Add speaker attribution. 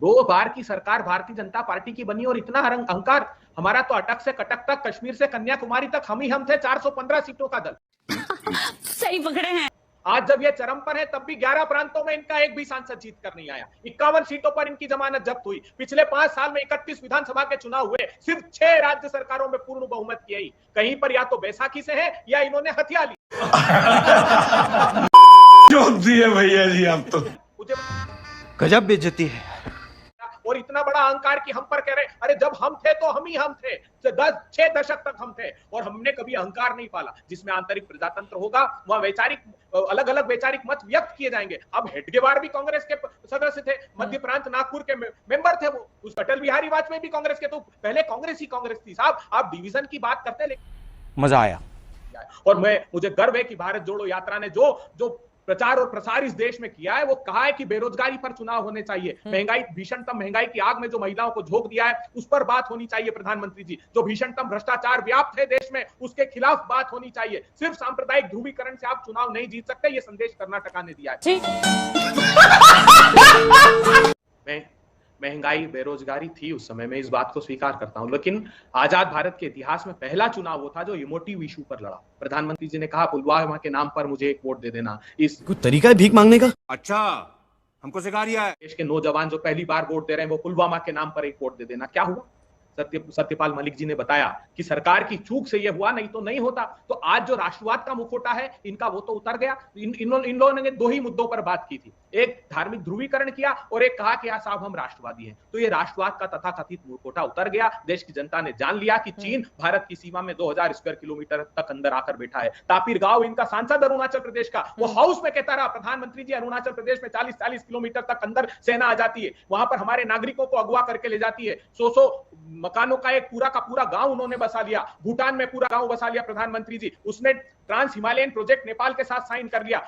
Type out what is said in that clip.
Speaker 1: 2 बार की सरकार भारतीय जनता पार्टी की बनी और इतना अहंकार। हमारा तो अटक से कटक तक, कश्मीर से कन्याकुमारी तक हम थे 415 सीटों का दल।
Speaker 2: सही पकड़े हैं।
Speaker 1: आज जब ये चरम पर है तब भी 11 प्रांतों में इनका एक भी सांसद जीत कर नहीं आया। 51 सीटों पर इनकी जमानत जब्त हुई। पिछले 5 साल में 31 विधानसभा के चुनाव हुए, सिर्फ 6 राज्य सरकारों में पूर्ण बहुमत की आई। कहीं पर या तो बैसाखी से है या इन्होंने हथिया ली।
Speaker 3: जोक दिए भैया जी आप तो।
Speaker 1: मुझे
Speaker 4: गजब बेइज्जती है।
Speaker 1: और इतना बड़ा अहंकार कि हम पर कह रहे, अरे जब हम थे तो हम थे, 6 दशक तक हम थे और हमने कभी अहंकार नहीं पाला। जिसमें आंतरिक प्रजातंत्र होगा वहां वैचारिक अलग अलग वैचारिक मत व्यक्त किए जाएंगे। अब हेडगेवार भी कांग्रेस के सदस्य थे, मध्य प्रांत नागपुर के मेंबर थे वो, उस अटल बिहारी वाजपेयी भी कांग्रेस के, तो पहले कांग्रेस ही कांग्रेस थी साहब। आप डिवीजन की बात करते हैं,
Speaker 4: मजा आया।
Speaker 1: और मुझे गर्व है कि भारत जोड़ो यात्रा ने जो प्रचार और प्रसार इस देश में किया है, वो कहा है कि बेरोजगारी पर चुनाव होने चाहिए, महंगाई, भीषणतम महंगाई की आग में जो महिलाओं को झोंक दिया है उस पर बात होनी चाहिए प्रधानमंत्री जी। जो भीषणतम भ्रष्टाचार व्याप्त है देश में उसके खिलाफ बात होनी चाहिए। सिर्फ सांप्रदायिक ध्रुवीकरण से आप चुनाव नहीं जीत सकते, ये संदेश कर्नाटका ने दिया है। महंगाई, बेरोजगारी थी उस समय, मैं इस बात को स्वीकार करता हूं, लेकिन आजाद भारत के इतिहास में पहला चुनाव वो था जो इमोटिव इशू पर लड़ा। प्रधानमंत्री जी ने कहा पुलवामा के नाम पर मुझे एक वोट दे देना। इस
Speaker 4: कोई तरीका है भीख मांगने का?
Speaker 3: अच्छा, हमको सिखा रिया है।
Speaker 1: देश के नौजवान जो पहली बार वोट दे रहे हैं वो पुलवामा के नाम पर एक वोट दे देना। क्या हुआ? सत्यपाल मलिक जी ने बताया कि सरकार की चूक से यह हुआ, नहीं तो नहीं होता। तो आज जो राष्ट्रवाद का मुखौटा है इनका, वो तो उतर गया। इन लोगों ने 2 ही मुद्दों पर बात की थी, एक धार्मिक ध्रुवीकरण किया और एक कहा कि साहब हम राष्ट्रवादी हैं। तो ये राष्ट्रवाद का तथाकथित मुखौटा उतर गया। देश की जनता ने जान लिया कि चीन भारत की सीमा में 2000 स्क्वायर किलोमीटर तक अंदर आकर बैठा है। तापिर गांव इनका सांसद अरुणाचल प्रदेश का, वो हाउस में कहता रहा प्रधानमंत्री जी अरुणाचल प्रदेश में 40-40 किलोमीटर तक अंदर सेना आ जाती है, वहां पर हमारे नागरिकों को अगवा करके ले जाती है। 100 मकानों का एक पूरा का पूरा गांव उन्होंने बसा लिया। भूटान में पूरा गांव बसा लिया प्रधानमंत्री जी। उसने ट्रांस हिमालयन प्रोजेक्ट नेपाल के साथ साइन कर लिया।